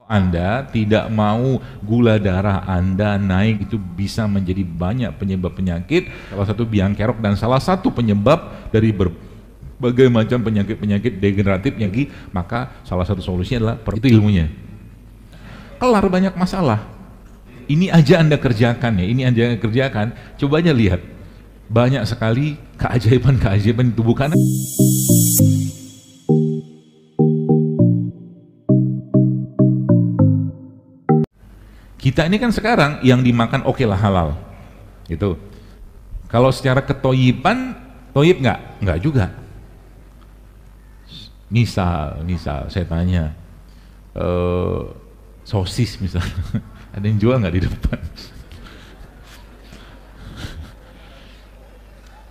Anda tidak mau gula darah Anda naik, itu bisa menjadi banyak penyebab penyakit, salah satu biang kerok dan salah satu penyebab dari berbagai macam penyakit-penyakit degeneratif nyaki. Maka salah satu solusinya adalah itu ilmunya. Kelar banyak masalah. Ini aja Anda kerjakan ya, ini aja Anda kerjakan. Coba aja lihat, banyak sekali keajaiban-keajaiban tubuh kanan. Kita ini kan sekarang yang dimakan oke lah halal, gitu. Kalau secara ketoyiban, toyib nggak? Nggak juga. Misal saya tanya, sosis misal, ada yang jual nggak di depan?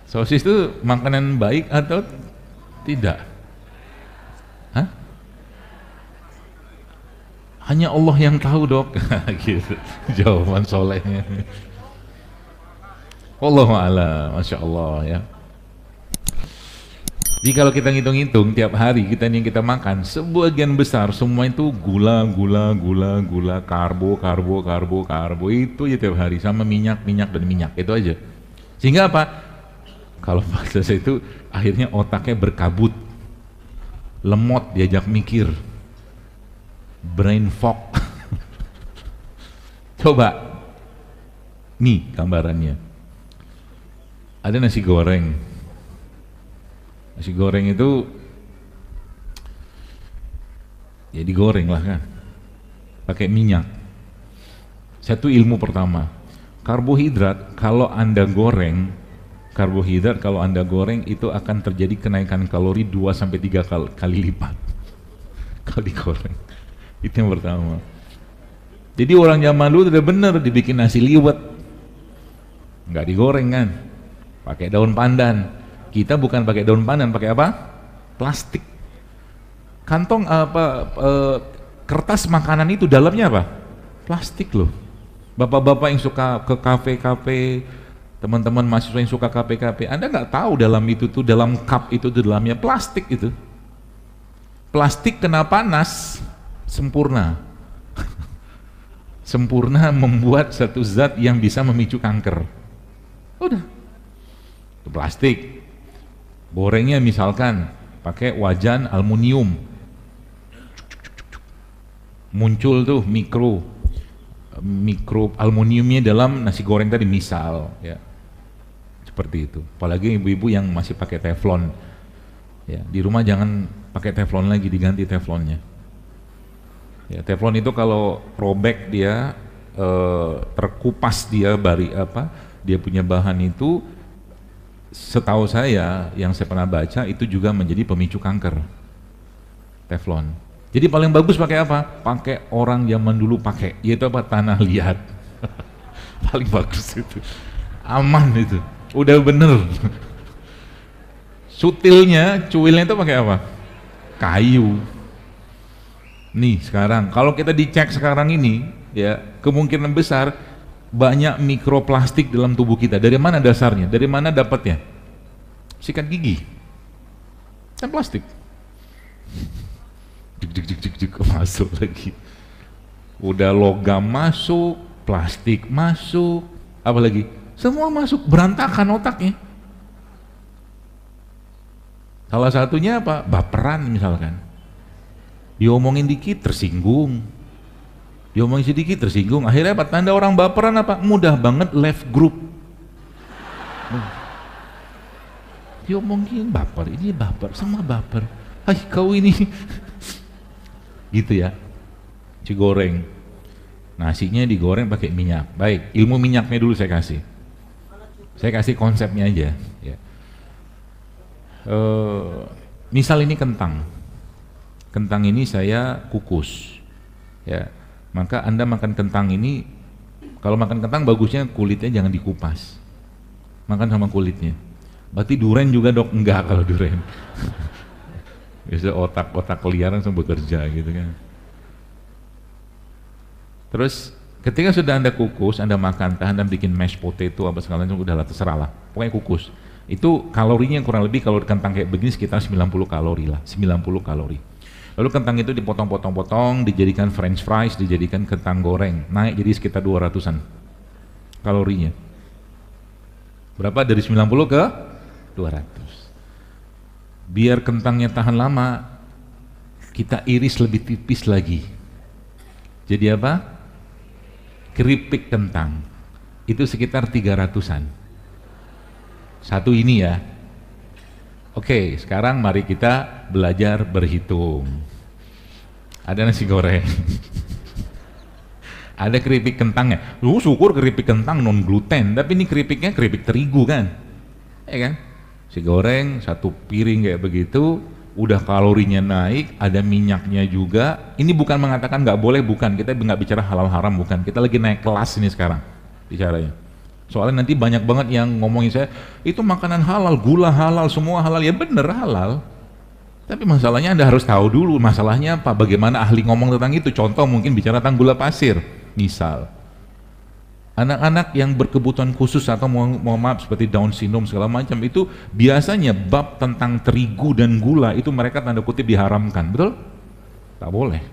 Sosis itu makanan baik atau tidak? Hah? Hanya Allah yang tahu, Dok. Gitu jawaban solehnya. Wallahu a'lam, Masya Allah ya. Jadi kalau kita ngitung-ngitung tiap hari kita yang kita makan, sebagian besar semua itu gula, karbo itu ya tiap hari, sama minyak dan minyak, itu aja. Sehingga apa? Kalau bahasa saya itu akhirnya otaknya berkabut, lemot, diajak mikir, brain fog. Coba nih gambarannya, ada nasi goreng itu ya digoreng lah kan, pakai minyak. Satu ilmu pertama, karbohidrat kalau Anda goreng itu akan terjadi kenaikan kalori 2-3 kali lipat kalau digoreng. Itu yang pertama. Jadi orang zaman dulu udah bener dibikin nasi liwet, nggak digoreng kan, pakai daun pandan. Kita bukan pakai daun pandan, pakai apa? Plastik. Kantong kertas makanan itu dalamnya apa? Plastik loh. Bapak-bapak yang suka ke kafe-kafe, teman-teman mahasiswa yang suka kafe-kafe, Anda nggak tahu dalam itu tuh, dalam cup itu dalamnya plastik itu. Plastik kena panas sempurna. Sempurna membuat satu zat yang bisa memicu kanker. Udah. Itu plastik. Gorengnya misalkan pakai wajan aluminium. Muncul tuh mikro aluminiumnya dalam nasi goreng tadi misal ya. Seperti itu. Apalagi ibu-ibu yang masih pakai teflon. Ya, di rumah jangan pakai teflon lagi, diganti teflonnya. Ya, teflon itu kalau robek dia terkupas dia dia punya bahan itu, setahu saya yang saya pernah baca itu juga menjadi pemicu kanker. Teflon. Jadi paling bagus pakai apa? Pakai orang zaman dulu pakai, yaitu apa? Tanah liat. Paling bagus itu. Aman itu. Udah bener. Sutilnya, cuilnya itu pakai apa? Kayu. Nih sekarang, kalau kita dicek sekarang ini, ya kemungkinan besar banyak mikroplastik dalam tubuh kita. Dari mana dasarnya? Dari mana dapatnya? Sikat gigi kan plastik. Masuk lagi. Udah logam masuk, plastik masuk, apa lagi? Semua masuk, berantakan otaknya. Salah satunya apa? Baperan misalkan. Diomongin dikit tersinggung. Diomongin sedikit tersinggung. Akhirnya apa? Tanda orang baperan apa? Mudah banget left group. Diomongin baper, ini baper, sama baper. Hai kau ini. Gitu ya. Nasi goreng. Nasinya digoreng pakai minyak. Baik, ilmu minyaknya dulu saya kasih. Saya kasih konsepnya aja. Ya. Misal ini kentang. Kentang ini saya kukus. Ya. Maka Anda makan kentang ini, kalau makan kentang bagusnya kulitnya jangan dikupas, makan sama kulitnya. Berarti duren juga, Dok? Enggak kalau duren. Biasa otak-otak liar langsung bekerja gitu kan. Terus ketika sudah Anda kukus, Anda makan, Anda bikin mashed potato apa segala macam, udahlah terserah lah, pokoknya kukus. Itu kalorinya kurang lebih kalau kentang kayak begini sekitar 90 kalori lah, 90 kalori. Lalu kentang itu dipotong-potong-potong, dijadikan french fries, dijadikan kentang goreng. Naik jadi sekitar 200-an kalorinya. Berapa? Dari 90 ke 200. Biar kentangnya tahan lama, kita iris lebih tipis lagi. Jadi apa? Keripik kentang. Itu sekitar 300-an. Satu ini ya. Oke, sekarang mari kita belajar berhitung. Ada nasi goreng. Ada keripik kentangnya. Lu syukur keripik kentang non gluten, tapi ini keripiknya keripik terigu kan? Ya kan? Si goreng satu piring kayak begitu, udah kalorinya naik, ada minyaknya juga. Ini bukan mengatakan nggak boleh, bukan. Kita nggak bicara halal haram, bukan. Kita lagi naik kelas ini sekarang bicaranya. Soalnya nanti banyak banget yang ngomongin saya, itu makanan halal, gula halal, semua halal. Ya bener halal. Tapi masalahnya Anda harus tahu dulu masalahnya apa, bagaimana ahli ngomong tentang itu. Contoh mungkin bicara tentang gula pasir, misal. Anak-anak yang berkebutuhan khusus atau mohon maaf seperti Down syndrome segala macam itu biasanya bab tentang terigu dan gula itu mereka tanda kutip diharamkan, betul? Tak boleh.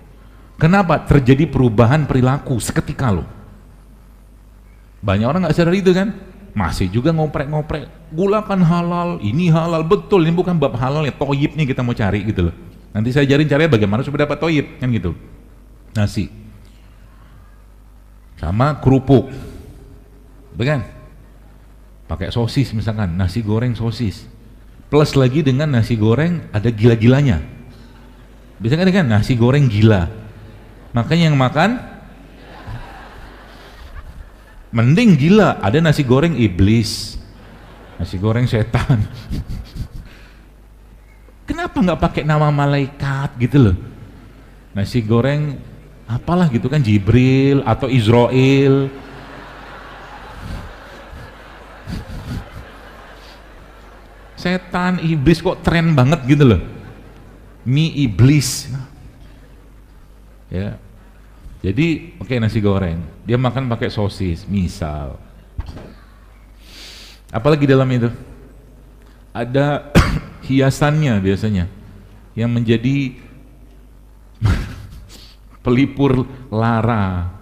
Kenapa? Terjadi perubahan perilaku seketika loh. Banyak orang nggak sadar itu kan, masih juga ngoprek-ngoprek, gula kan halal, ini halal, betul, ini bukan bab halal ya, toyib nih kita mau cari gitu loh. Nanti saya ajarin caranya bagaimana supaya dapat toyib, kan gitu. Nasi, sama kerupuk, bukan? Pakai sosis misalkan, nasi goreng sosis, plus lagi dengan nasi goreng ada gila-gilanya. Biasanya kan nasi goreng gila, makanya yang makan mending gila, ada nasi goreng iblis, nasi goreng setan. Kenapa nggak pakai nama malaikat gitu loh? Nasi goreng apalah gitu kan, Jibril atau Israel. Setan, iblis kok tren banget gitu loh. Mie iblis. Ya. Jadi, oke, nasi goreng, dia makan pakai sosis, misal. Apalagi dalam itu? Ada hiasannya biasanya, yang menjadi pelipur lara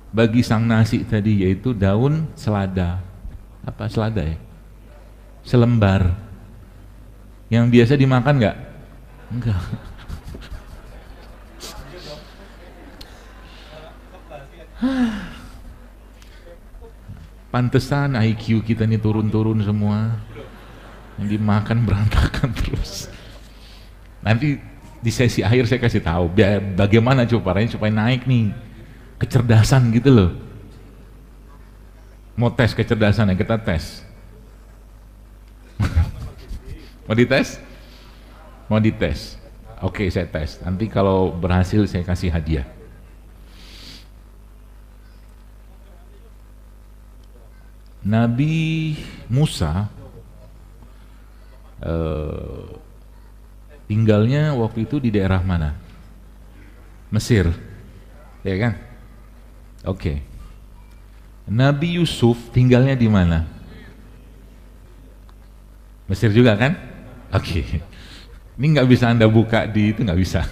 bagi sang nasi tadi, yaitu daun selada. Apa selada ya? Selembar. Yang biasa dimakan nggak? Enggak. Pantesan IQ kita ini turun-turun semua, yang dimakan berantakan terus. Nanti di sesi akhir saya kasih tahu bagaimana caranya supaya naik nih kecerdasan gitu loh. Mau tes kecerdasan ya, kita tes. Mau dites? Mau dites? Oke, saya tes. Nanti kalau berhasil saya kasih hadiah. Nabi Musa tinggalnya waktu itu di daerah mana? Mesir, ya kan? Oke. Nabi Yusuf tinggalnya di mana? Mesir juga kan? Oke. Ini nggak bisa Anda buka di itu, nggak bisa.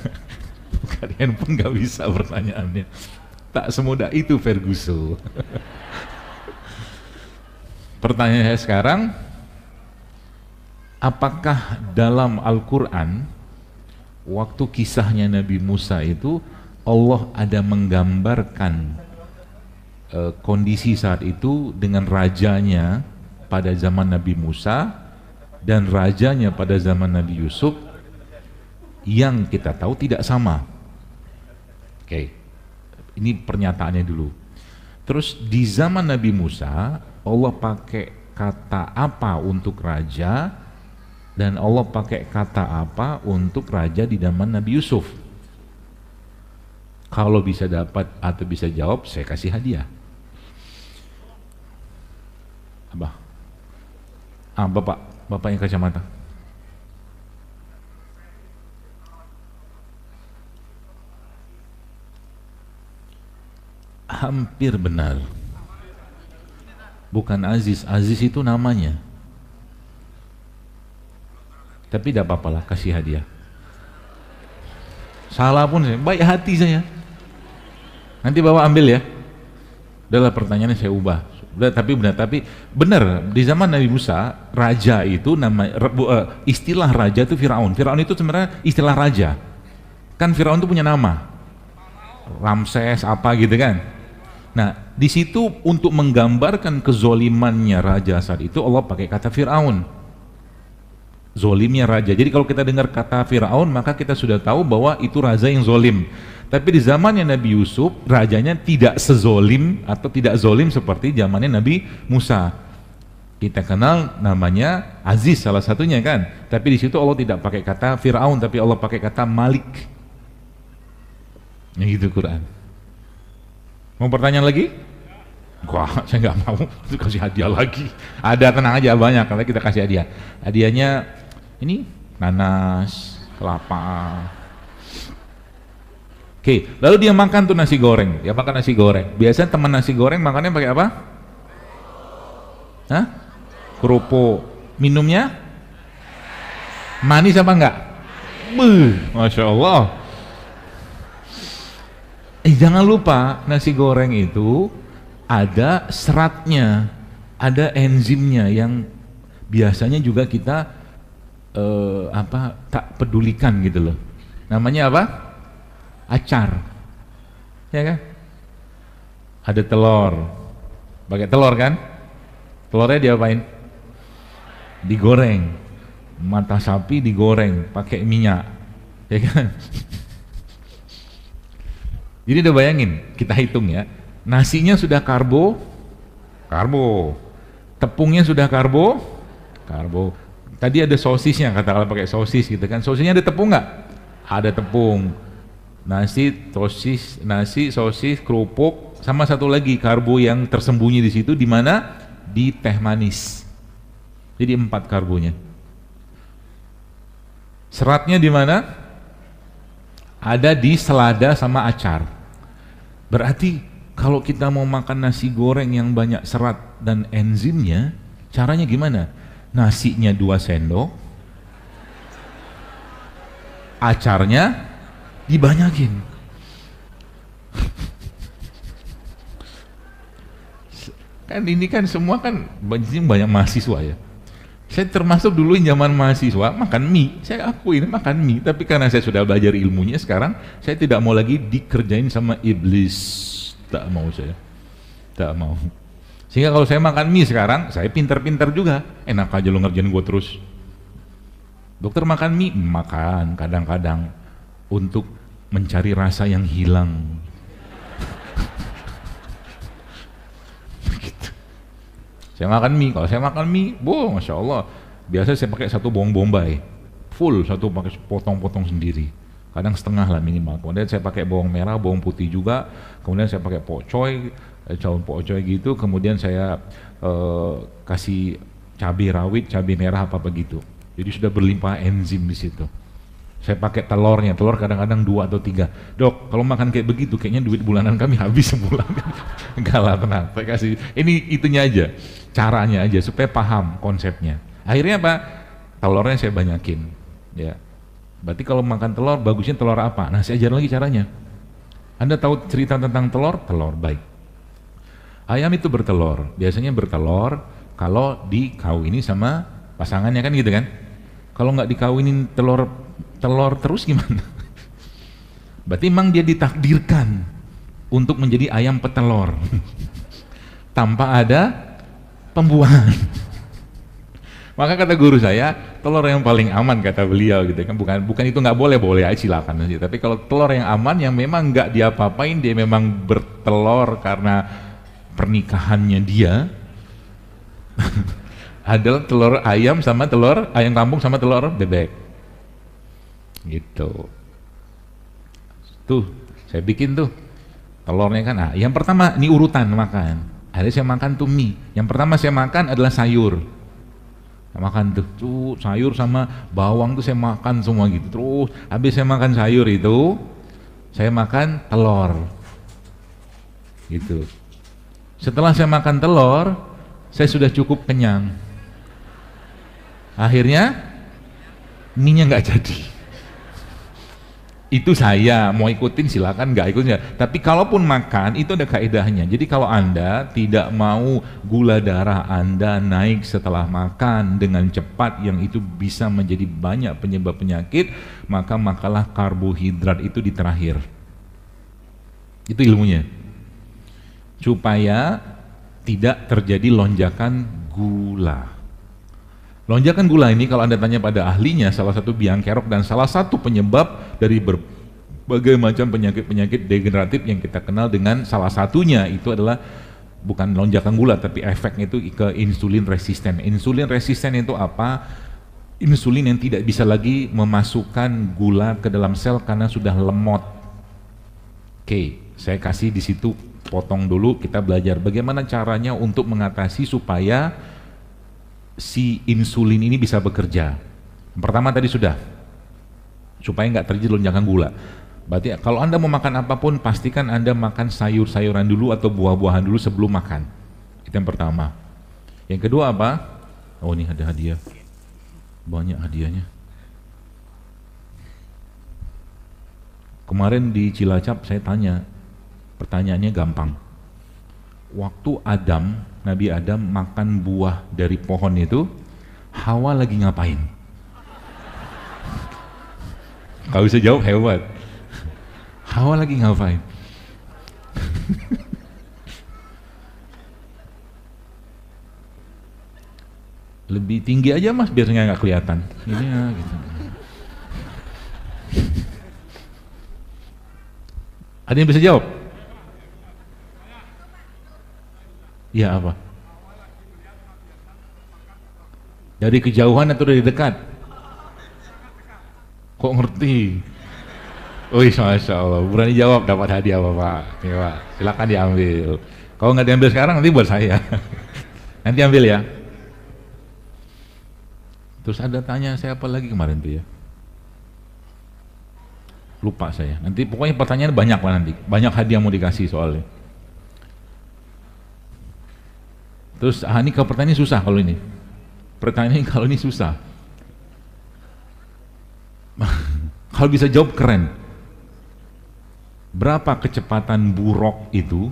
Buka di handphone nggak bisa pertanyaannya. Tak semudah itu Ferguson. Pertanyaan saya sekarang, apakah dalam Al-Quran waktu kisahnya Nabi Musa itu Allah ada menggambarkan kondisi saat itu dengan rajanya pada zaman Nabi Musa dan rajanya pada zaman Nabi Yusuf yang kita tahu tidak sama. Oke, ini pernyataannya dulu. Terus di zaman Nabi Musa Allah pakai kata apa untuk raja dan Allah pakai kata apa untuk raja di zaman Nabi Yusuf? Kalau bisa dapat atau bisa jawab, saya kasih hadiah. Abah, bapak yang kacamata. Hampir benar. Bukan Aziz, Aziz itu namanya. Tapi tidak apa-apalah, kasih hadiah. Salah pun saya, baik hati saya. Nanti bawa ambil ya. Udahlah pertanyaannya saya ubah. Tapi benar di zaman Nabi Musa raja itu istilah raja itu Firaun. Firaun itu sebenarnya istilah raja. Kan Firaun itu punya nama. Ramses apa gitu kan. Nah, di situ untuk menggambarkan kezolimannya raja saat itu Allah pakai kata Firaun. Zolimnya raja. Jadi kalau kita dengar kata Firaun maka kita sudah tahu bahwa itu raja yang zolim. Tapi di zamannya Nabi Yusuf, rajanya tidak sezolim atau tidak zolim seperti zamannya Nabi Musa. Kita kenal namanya Aziz salah satunya kan. Tapi di situ Allah tidak pakai kata Firaun, tapi Allah pakai kata Malik. Ya gitu Quran. Mau pertanyaan lagi? Wah, saya nggak mau. Itu kasih hadiah lagi. Ada, tenang aja, banyak. Kalau kita kasih hadiah. Hadiahnya ini nanas, kelapa. Oke, lalu dia makan tuh nasi goreng. Dia makan nasi goreng. Biasanya teman nasi goreng makannya pakai apa? Hah? Kerupuk. Minumnya? Manis apa enggak? Masya Allah. Jangan lupa nasi goreng itu ada seratnya, ada enzimnya yang biasanya juga kita tak pedulikan gitu loh. Namanya apa? Acar, ya kan? Ada telur, pakai telur kan? Telurnya diapain? Digoreng, mata sapi digoreng, pakai minyak, ya kan? Jadi udah bayangin, kita hitung ya, nasinya sudah karbo, tepungnya sudah karbo. Tadi ada sosisnya, katakanlah pakai sosis gitu kan? Sosisnya ada tepung nggak? Ada tepung. Nasi, sosis, kerupuk, sama satu lagi karbo yang tersembunyi di situ di mana? Di teh manis. Jadi 4 karbonya. Seratnya di mana? Ada di selada sama acar. Berarti kalau kita mau makan nasi goreng yang banyak serat dan enzimnya, caranya gimana? Nasinya 2 sendok, acarnya dibanyakin. Kan ini kan semua kan banyak mahasiswa ya. Saya termasuk dulu zaman mahasiswa makan mie, saya akuin makan mie, tapi karena saya sudah belajar ilmunya sekarang, saya tidak mau lagi dikerjain sama iblis. Tak mau saya. Tak mau. Sehingga kalau saya makan mie sekarang, saya pintar-pintar juga. Enak aja lo ngerjain gue terus. Dokter makan mie? Makan kadang-kadang untuk mencari rasa yang hilang. Saya makan mie, kalau saya makan mie, Masya Allah, biasa saya pakai 1 bawang bombay, full 1 pakai potong-potong sendiri, kadang setengah lah minimal. Kemudian saya pakai bawang merah, bawang putih juga, kemudian saya pakai pocoy, daun pocoy gitu, kemudian saya kasih cabai rawit, cabai merah apa begitu. Jadi sudah berlimpah enzim di situ. Saya pakai telurnya, telur kadang-kadang 2 atau 3. Dok, kalau makan kayak begitu, kayaknya duit bulanan kami habis sebulan. Enggak lah, tenang. Saya kasih, ini itunya aja, caranya aja supaya paham konsepnya. Akhirnya apa? Telurnya saya banyakin. Ya, berarti kalau makan telur, bagusnya telur apa? Nah, saya ajar lagi caranya. Anda tahu cerita tentang telur? Telur, baik. Ayam itu bertelur, biasanya bertelur kalau dikawini sama pasangannya kan gitu kan? Kalau nggak dikawinin telur terus gimana? Berarti memang dia ditakdirkan untuk menjadi ayam petelur tanpa ada pembuahan. Maka kata guru saya, telur yang paling aman kata beliau gitu kan, bukan itu nggak boleh aja silakan aja. Tapi kalau telur yang aman yang memang nggak diapa-apain, dia memang bertelur karena pernikahannya dia adalah telur ayam sama telur ayam kampung sama telur bebek. Gitu. Tuh, saya bikin tuh telurnya kan. Nah, yang pertama ini urutan makan. Ada saya makan tuh mie. Yang pertama saya makan adalah sayur. Saya makan tuh sayur sama bawang tuh saya makan semua gitu. Terus habis saya makan sayur itu, saya makan telur. Gitu. Setelah saya makan telur, saya sudah cukup kenyang. Akhirnya mie-nya nggak jadi. Itu saya mau ikutin silakan, nggak ikutin ya. Tapi kalaupun makan itu ada kaedahnya. Jadi kalau Anda tidak mau gula darah Anda naik setelah makan dengan cepat yang itu bisa menjadi banyak penyebab penyakit, maka makalah karbohidrat itu di terakhir. Itu ilmunya. Supaya tidak terjadi lonjakan gula. Lonjakan gula ini kalau Anda tanya pada ahlinya, salah satu biang kerok dan salah satu penyebab dari berbagai macam penyakit-penyakit degeneratif yang kita kenal, dengan salah satunya itu adalah bukan lonjakan gula tapi efeknya itu ke insulin resisten. Insulin resisten itu apa? Insulin yang tidak bisa lagi memasukkan gula ke dalam sel karena sudah lemot. Oke, saya kasih di situ, potong dulu, kita belajar bagaimana caranya untuk mengatasi supaya si insulin ini bisa bekerja. Pertama tadi sudah, supaya nggak terjadi lonjakan gula. Berarti kalau Anda mau makan apapun, pastikan Anda makan sayur-sayuran dulu atau buah-buahan dulu sebelum makan. Itu yang pertama. Yang kedua apa? Oh, ini ada hadiah. Banyak hadiahnya. Kemarin di Cilacap saya tanya, pertanyaannya gampang. Waktu Nabi Adam makan buah dari pohon itu, Hawa lagi ngapain? Kalau bisa jawab hebat. Hawa lagi ngapain? Lebih tinggi aja mas, biasanya nggak kelihatan. Ini ya, gitu. Ada yang bisa jawab? Ya apa? Dari kejauhan atau dari dekat? Kok ngerti? Wih, Masya Allah, berani jawab, dapat hadiah Bapak. Ya, Pak. Silakan diambil. Kalau nggak diambil sekarang nanti buat saya. Nanti ambil ya. Terus ada tanya saya apa lagi kemarin tuh ya? Lupa saya. Nanti pokoknya pertanyaan banyak lah nanti. Banyak hadiah mau dikasih soalnya. Terus ini kalau pertanyaan susah kalau ini. Pertanyaan kalau ini susah. Kalau bisa jawab keren. Berapa kecepatan buruk itu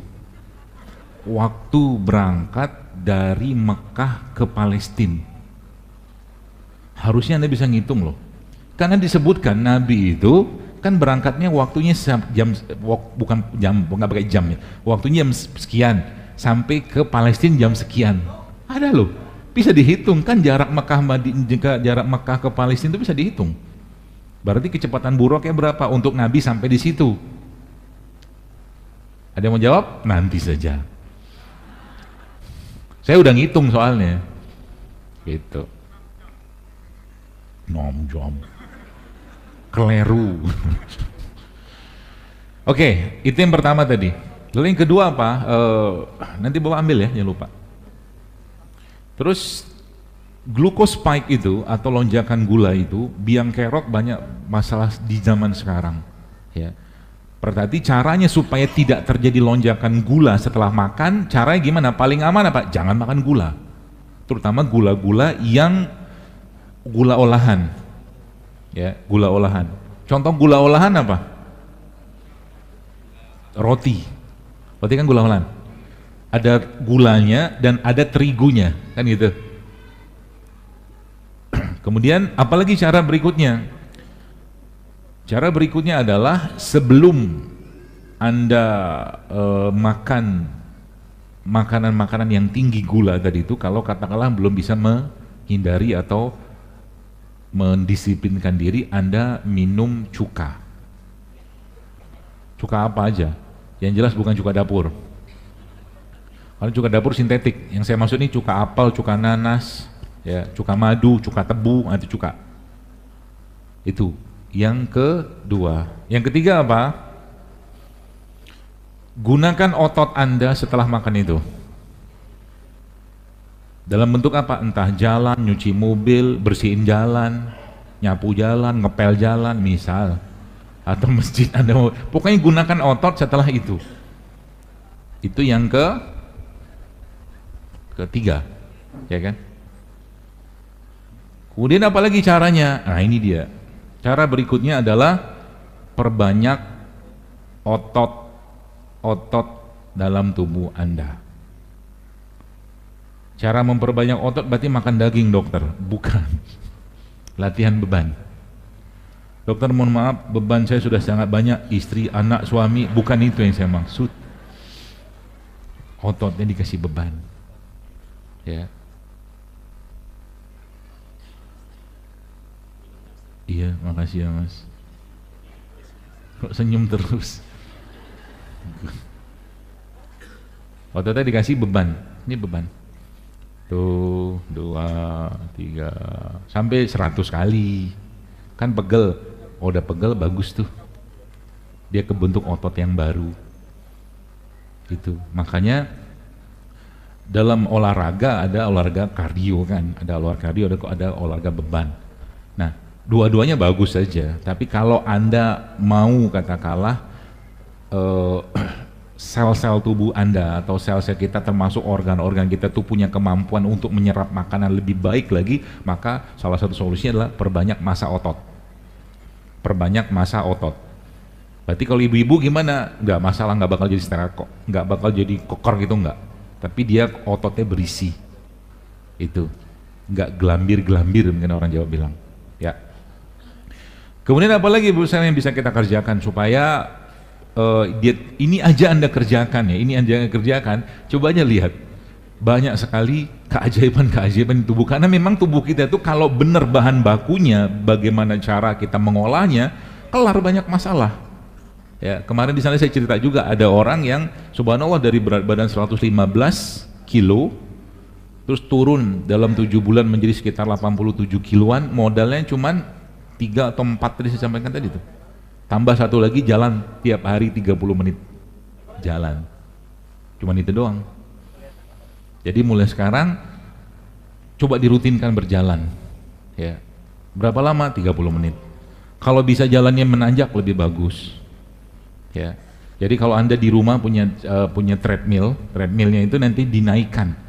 waktu berangkat dari Mekah ke Palestina? Harusnya Anda bisa ngitung loh. Karena disebutkan Nabi itu kan berangkatnya waktunya bukan pakai jam ya. Waktunya jam sekian. Sampai ke Palestina jam sekian. Ada loh, bisa dihitung kan jarak Mekah ke Palestina itu bisa dihitung. Berarti kecepatan buruknya berapa untuk Nabi sampai di situ? Ada yang mau jawab? Nanti saja. Saya udah ngitung soalnya. Gitu. 6 jam. Keleru. Oke, itu yang pertama tadi. Lalu yang kedua apa? Nanti Bapak ambil ya, jangan lupa. Terus glucose spike itu atau lonjakan gula itu, biang kerok banyak masalah di zaman sekarang. Ya. Berarti caranya supaya tidak terjadi lonjakan gula setelah makan, caranya gimana? Paling aman apa? Jangan makan gula. Terutama gula-gula yang gula olahan. Ya, gula olahan. Contoh gula olahan apa? Roti. Berarti kan gula olahan. Ada gulanya dan ada terigunya, kan gitu. Kemudian apalagi cara berikutnya? Cara berikutnya adalah sebelum Anda makan makanan-makanan yang tinggi gula tadi itu, kalau katakanlah belum bisa menghindari atau mendisiplinkan diri, Anda minum cuka. Cuka apa aja? Yang jelas bukan cuka dapur. Kalau cuka dapur sintetik, yang saya maksud ini cuka apel, cuka nanas, ya, cuka madu, cuka tebu, itu cuka. Itu yang kedua. Yang ketiga apa? Gunakan otot Anda setelah makan itu. Dalam bentuk apa? Entah jalan, nyuci mobil, bersihin jalan, nyapu jalan, ngepel jalan, misal. Atau masjid Anda mau, pokoknya gunakan otot setelah itu. Itu yang ketiga, ya kan? Kemudian apalagi caranya? Nah ini dia. Cara berikutnya adalah perbanyak otot dalam tubuh Anda. Cara memperbanyak otot berarti makan daging, dokter? Bukan. Latihan beban. Dokter, mohon maaf, beban saya sudah sangat banyak, istri, anak, suami. Bukan itu yang saya maksud. Ototnya dikasih beban. Ya. Iya, makasih ya Mas. Kok senyum terus? Ototnya dikasih beban. Ini beban. Tuh, 2, 3, sampai 100 kali. Kan pegel. Oh, udah pegel, bagus tuh. Dia kebentuk otot yang baru. Itu. Makanya dalam olahraga ada olahraga kardio kan. Ada olahraga kardio, ada olahraga beban. Nah, dua-duanya bagus saja. Tapi kalau Anda mau katakanlah sel-sel tubuh Anda atau sel-sel kita termasuk organ-organ kita tuh punya kemampuan untuk menyerap makanan lebih baik lagi, maka salah satu solusinya adalah perbanyak massa otot. Perbanyak massa otot. Berarti kalau ibu-ibu gimana? Nggak masalah, nggak bakal jadi steril kok, nggak bakal jadi koker gitu, nggak. Tapi dia ototnya berisi. Itu nggak gelambir-gelambir mungkin orang Jawa bilang. Ya. Kemudian apa lagi Bu yang bisa kita kerjakan supaya ini aja Anda kerjakan ya, ini Anda kerjakan, coba aja lihat banyak sekali keajaiban-keajaiban di tubuh, karena memang tubuh kita itu kalau benar bahan bakunya, bagaimana cara kita mengolahnya, kelar banyak masalah. Ya, kemarin di sana saya cerita juga ada orang yang subhanallah dari berat badan 115 kilo terus turun dalam 7 bulan menjadi sekitar 87 kiloan, modalnya cuman 3 atau 4 tadi saya sampaikan tadi tuh. Tambah satu lagi, jalan tiap hari 30 menit jalan, cuman itu doang. Jadi mulai sekarang coba dirutinkan berjalan ya. Berapa lama? 30 menit. Kalau bisa jalannya menanjak lebih bagus ya. Jadi kalau Anda di rumah punya treadmillnya itu nanti dinaikkan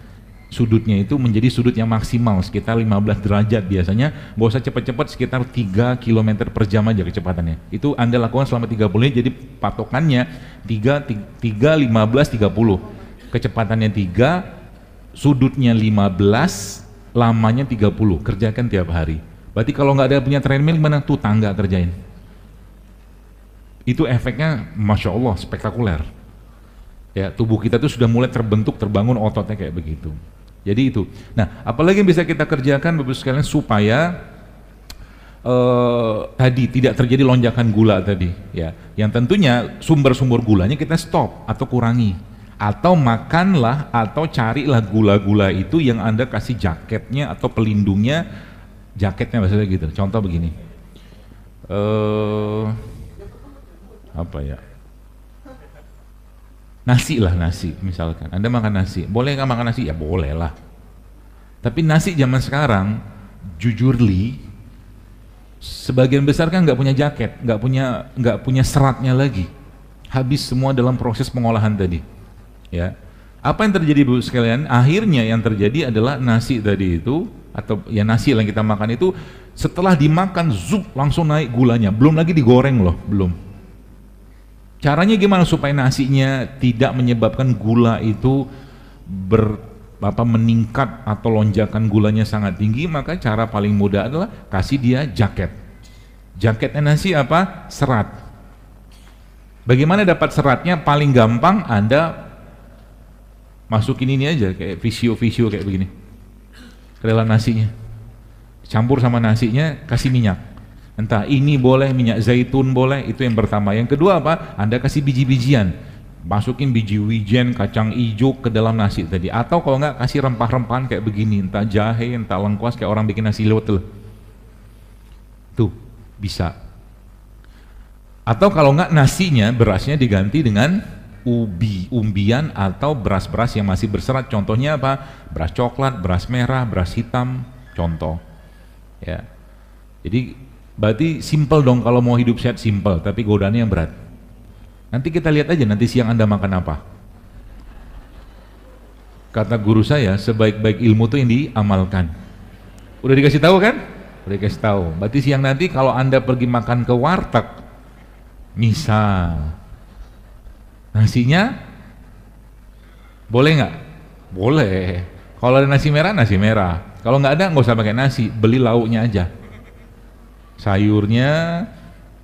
sudutnya itu menjadi sudut yang maksimal sekitar 15 derajat biasanya, nggak usah cepat-cepat, sekitar 3 km per jam aja kecepatannya. Itu Anda lakukan selama 30 menit, jadi patokannya 3, 15, 30. Kecepatannya 3, sudutnya 15, lamanya 30. Kerjakan tiap hari. Berarti kalau nggak ada punya treadmill, gimana tuh tangga kerjain. Itu efeknya Masya Allah spektakuler. Ya, tubuh kita tuh sudah mulai terbentuk, terbangun ototnya kayak begitu. Jadi itu. Nah, apalagi yang bisa kita kerjakan Bapak sekalian supaya tadi tidak terjadi lonjakan gula tadi ya. Yang tentunya sumber-sumber gulanya kita stop atau kurangi. Atau makanlah atau carilah gula-gula itu yang Anda kasih jaketnya atau pelindungnya, jaketnya maksudnya gitu. Contoh begini. Apa ya? Nasi lah, nasi misalkan. Anda makan nasi, boleh nggak makan nasi? Ya boleh lah. Tapi nasi zaman sekarang, jujurly, sebagian besar kan nggak punya jaket, nggak punya seratnya lagi. Habis semua dalam proses pengolahan tadi. Ya, apa yang terjadi Bu sekalian? Akhirnya yang terjadi adalah nasi tadi itu, atau ya nasi yang kita makan itu, setelah dimakan, zup langsung naik gulanya. Belum lagi digoreng loh, belum. Caranya gimana supaya nasinya tidak menyebabkan gula itu meningkat atau lonjakan gulanya sangat tinggi? Maka cara paling mudah adalah kasih dia jaket. Jaketnya nasi apa? Serat. Bagaimana dapat seratnya? Paling gampang Anda masukin ini aja, kayak visio kayak begini. Kerelaan nasinya. Campur sama nasinya, kasih minyak. Entah ini boleh, minyak zaitun boleh, itu yang pertama. Yang kedua apa? Anda kasih biji-bijian, masukin biji wijen, kacang hijau ke dalam nasi tadi. Atau kalau enggak kasih rempah-rempahan kayak begini, entah jahe, entah lengkuas kayak orang bikin nasi liwet tuh bisa. Atau kalau enggak nasinya, berasnya diganti dengan umbian atau beras-beras yang masih berserat. Contohnya apa? Beras coklat, beras merah, beras hitam, contoh ya. Jadi berarti simple dong, kalau mau hidup sehat simple, tapi godaannya yang berat. Nanti kita lihat aja nanti siang Anda makan apa. Kata guru saya, sebaik-baik ilmu itu yang diamalkan. Udah dikasih tahu kan? Udah dikasih tahu. Berarti siang nanti kalau Anda pergi makan ke warteg, Misal nasinya boleh nggak? Boleh. Kalau ada nasi merah, nasi merah. Kalau nggak ada, nggak usah pakai nasi, beli lauknya aja. Sayurnya,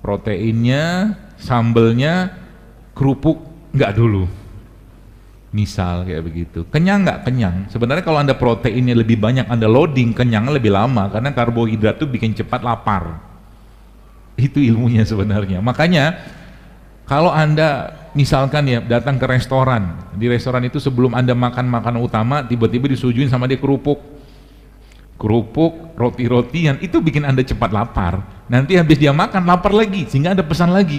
proteinnya, sambelnya, kerupuk nggak dulu. Misal kayak begitu. Kenyang nggak? Kenyang. Sebenarnya kalau Anda proteinnya lebih banyak, Anda loading, kenyangnya lebih lama karena karbohidrat itu bikin cepat lapar. Itu ilmunya sebenarnya. Makanya kalau Anda misalkan ya datang ke restoran, di restoran itu sebelum Anda makan makanan utama, tiba-tiba disuguhin sama dia kerupuk, roti-rotian, itu bikin Anda cepat lapar. Nanti habis dia makan lapar lagi, sehingga Anda pesan lagi.